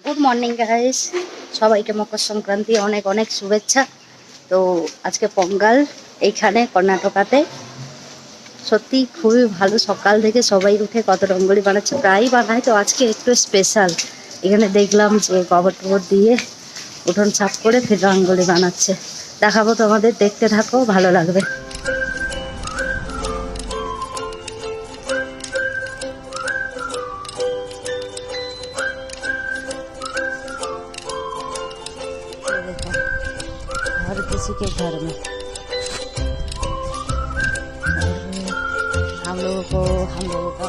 Good morning guys, সবাইকে মকর সংক্রান্তি অনেক অনেক শুভেচ্ছা। তো আজকে পঙ্গাল এইখানে কর্ণাটকাতে সত্যি খুবই ভালো। সকাল থেকে সবাই উঠে কত রঙ্গোলি বানাচ্ছে, প্রায়ই বানায়, তো আজকে একটু স্পেশাল। এখানে দেখলাম যে গোবর টোবর দিয়ে উঠোন সাফ করে ফের রঙ্গোলি বানাচ্ছে। দেখাবো তোমাদের, দেখতে থাকো, ভালো লাগবে। हर किसी के घर में हम लोगों का